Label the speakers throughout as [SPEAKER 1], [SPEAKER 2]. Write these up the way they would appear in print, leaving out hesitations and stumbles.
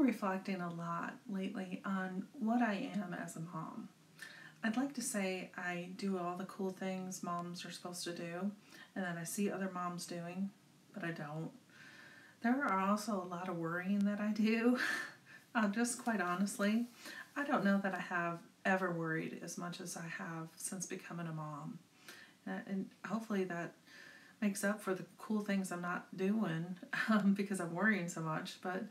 [SPEAKER 1] reflecting a lot lately on what I am as a mom. I'd like to say I do all the cool things moms are supposed to do and that I see other moms doing, but I don't. There are also a lot of worrying that I do. Just quite honestly, I don't know that I have ever worried as much as I have since becoming a mom. And hopefully that makes up for the cool things I'm not doing because I'm worrying so much. But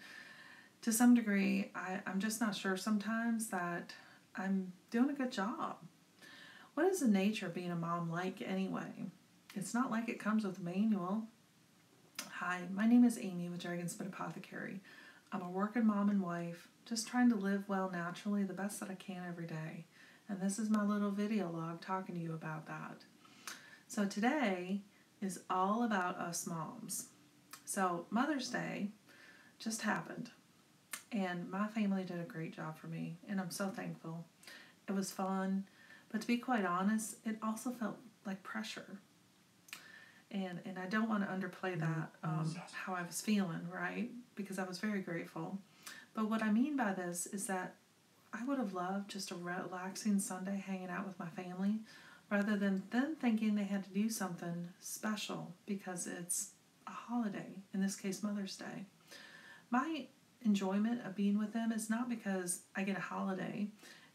[SPEAKER 1] to some degree, I'm just not sure sometimes that I'm doing a good job. What is the nature of being a mom like anyway? It's not like it comes with a manual. Hi, my name is Amy with Dragonspit Apothecary. I'm a working mom and wife, just trying to live well naturally the best that I can every day. And this is my little video log talking to you about that. So today is all about us moms. So Mother's Day just happened, and my family did a great job for me, and I'm so thankful. It was fun, but to be quite honest, it also felt like pressure. And I don't want to underplay that, how I was feeling, right? Because I was very grateful. But what I mean by this is that I would have loved just a relaxing Sunday hanging out with my family rather than them thinking they had to do something special because it's a holiday, in this case Mother's Day. My enjoyment of being with them is not because I get a holiday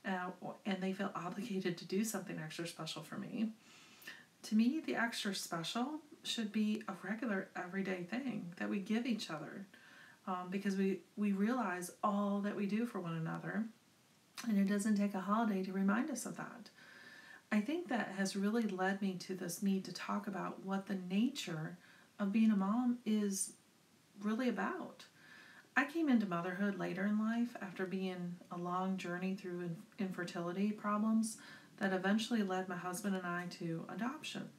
[SPEAKER 1] and they feel obligated to do something extra special for me. To me, the extra special should be a regular, everyday thing that we give each other because we realize all that we do for one another, and it doesn't take a holiday to remind us of that. I think that has really led me to this need to talk about what the nature of being a mom is really about. I came into motherhood later in life after being a long journey through infertility problems that eventually led my husband and I to adoption.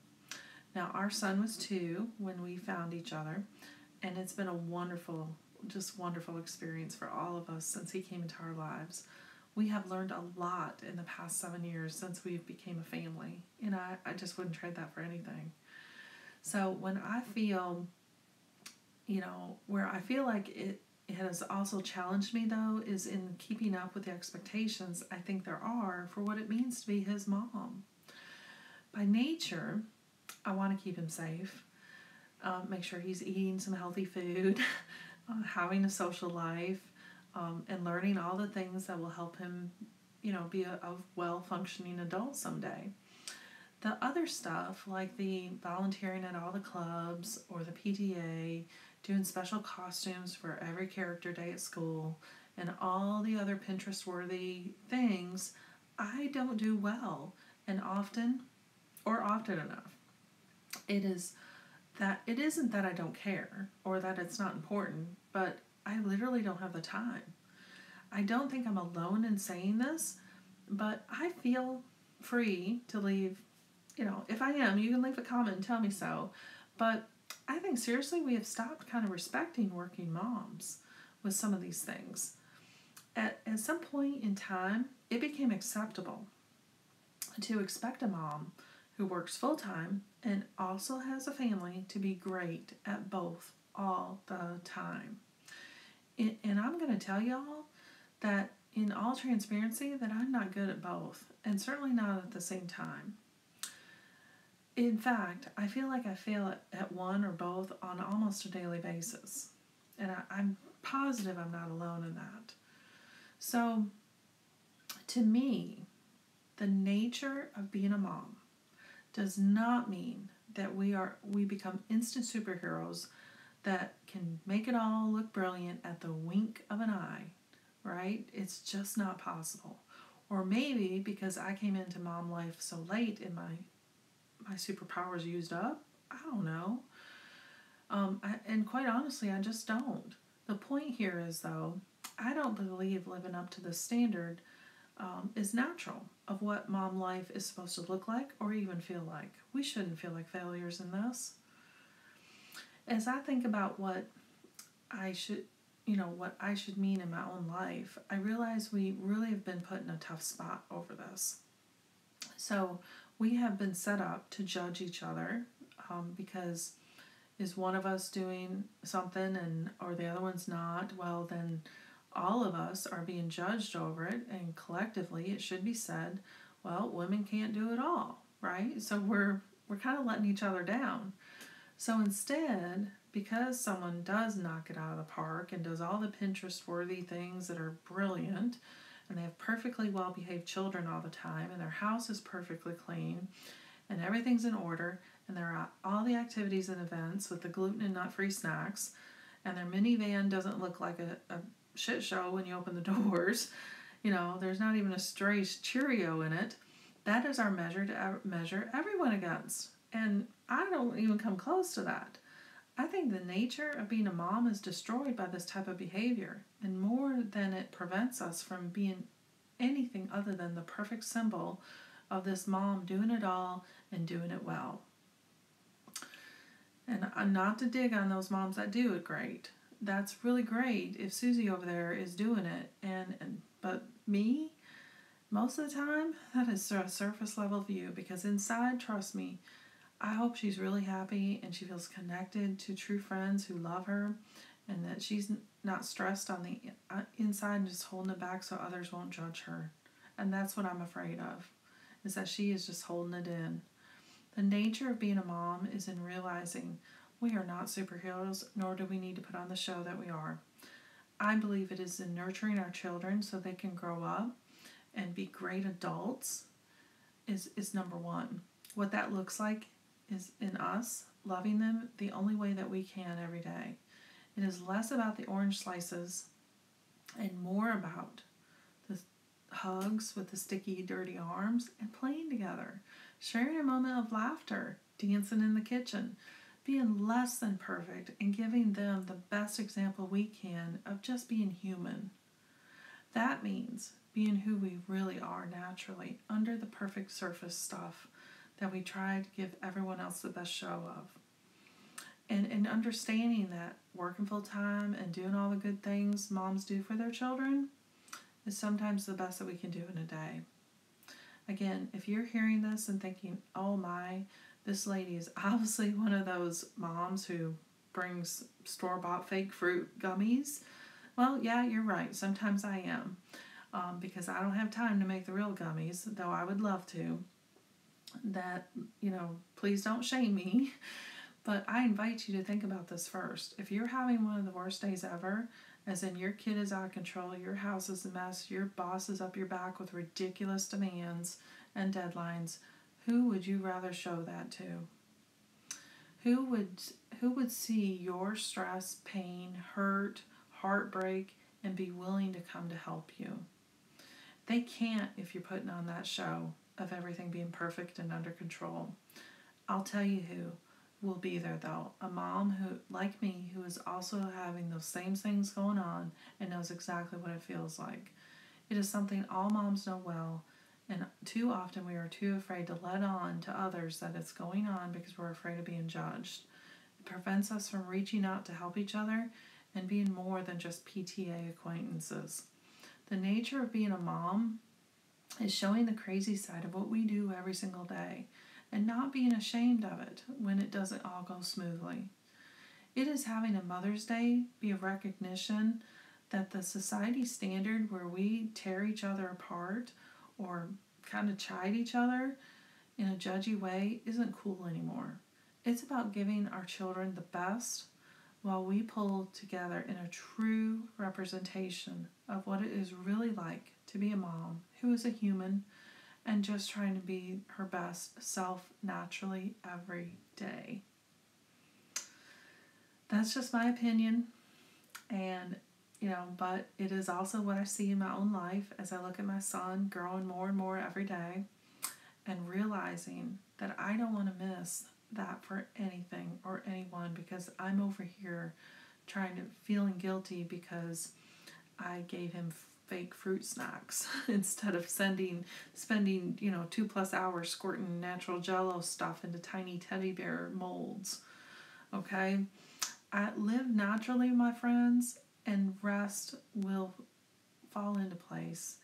[SPEAKER 1] Now, our son was 2 when we found each other, and it's been a wonderful, just wonderful experience for all of us since he came into our lives. We have learned a lot in the past 7 years since we became a family, and I just wouldn't trade that for anything. So when I feel, where I feel like it has also challenged me, though, is in keeping up with the expectations I think there are for what it means to be his mom. By nature, I want to keep him safe, make sure he's eating some healthy food, having a social life, and learning all the things that will help him, be a well-functioning adult someday. The other stuff, like the volunteering at all the clubs or the PTA, doing special costumes for every character day at school, and all the other Pinterest-worthy things, I don't do well, and often enough. It isn't that I don't care or that it's not important, but I literally don't have the time. I don't think I'm alone in saying this, but I feel free to leave, if I am, you can leave a comment and tell me so. But I think seriously we have stopped kind of respecting working moms with some of these things. At some point in time, it became acceptable to expect a mom who works full-time and also has a family to be great at both all the time. And I'm going to tell y'all that in all transparency that I'm not good at both, and certainly not at the same time. In fact, I feel like I fail at one or both on almost a daily basis. And I'm positive I'm not alone in that. So, to me, the nature of being a mom does not mean that we become instant superheroes that can make it all look brilliant at the wink of an eye, right? It's just not possible. Or maybe because I came into mom life so late and my superpowers used up, I don't know. And quite honestly, I just don't. The point here is, though, I don't believe living up to the standard is natural of what mom life is supposed to look like or even feel like. We shouldn't feel like failures in this. As I think about what I should mean in my own life, I realize we really have been put in a tough spot over this. So we have been set up to judge each other because is one of us doing something or the other one's not, well then All of us are being judged over it, and collectively it should be said, well, women can't do it all, right? So we're kind of letting each other down. So instead, because someone does knock it out of the park and does all the Pinterest worthy things that are brilliant, and they have perfectly well behaved children all the time, and their house is perfectly clean, and everything's in order, and there are all the activities and events with the gluten and nut free snacks, and their minivan doesn't look like a shit show when you open the doors. There's not even a stray Cheerio in it. That is our measure to measure everyone against. And I don't even come close to that. I think the nature of being a mom is destroyed by this type of behavior, and more than it prevents us from being anything other than the perfect symbol of this mom doing it all and doing it well. And I'm not to dig on those moms that do it great. That's really great if Susie over there is doing it, but me, most of the time, that is a surface level view, because inside, trust me, I hope she's really happy and she feels connected to true friends who love her, and that she's not stressed on the inside and just holding it back so others won't judge her. And that's what I'm afraid of, is that she is just holding it in. The nature of being a mom is in realizing we are not superheroes, nor do we need to put on the show that we are. I believe it is in nurturing our children so they can grow up and be great adults is number one. What that looks like is in us loving them the only way that we can every day. It is less about the orange slices and more about the hugs with the sticky, dirty arms and playing together, sharing a moment of laughter, dancing in the kitchen, being less than perfect, and giving them the best example we can of just being human. That means being who we really are naturally, under the perfect surface stuff that we try to give everyone else the best show of. And understanding that working full time and doing all the good things moms do for their children is sometimes the best that we can do in a day. Again, if you're hearing this and thinking, oh my, this lady is obviously one of those moms who brings store-bought fake fruit gummies, well, yeah, you're right. Sometimes I am, because I don't have time to make the real gummies, though I would love to. That, please don't shame me. But I invite you to think about this first. If you're having one of the worst days ever, as in your kid is out of control, your house is a mess, your boss is up your back with ridiculous demands and deadlines, who would you rather show that to? Who would see your stress, pain, hurt, heartbreak, and be willing to come to help you? They can't if you're putting on that show of everything being perfect and under control. I'll tell you who will be there, though. A mom who, like me, who is also having those same things going on and knows exactly what it feels like. It is something all moms know well, and too often we are too afraid to let on to others that it's going on because we're afraid of being judged. It prevents us from reaching out to help each other and being more than just PTA acquaintances. The nature of being a mom is showing the crazy side of what we do every single day, and not being ashamed of it when it doesn't all go smoothly. It is having a Mother's Day be a recognition that the society standard where we tear each other apart or kind of chide each other in a judgy way isn't cool anymore. It's about giving our children the best while we pull together in a true representation of what it is really like to be a mom who is a human and just trying to be her best self naturally every day. That's just my opinion, and but it is also what I see in my own life as I look at my son growing more and more every day, and realizing that I don't want to miss that for anything or anyone, because I'm over here feeling guilty because I gave him fake fruit snacks instead of spending 2+ hours squirting natural Jell-O stuff into tiny teddy bear molds. Okay? I live naturally, my friends, and rest will fall into place.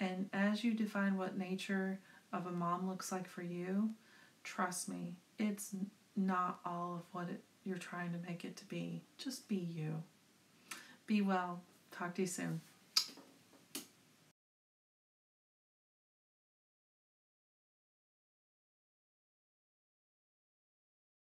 [SPEAKER 1] And as you define what nature of a mom looks like for you, trust me, it's not all of what you're trying to make it to be. Just be you. Be well. Talk to you soon.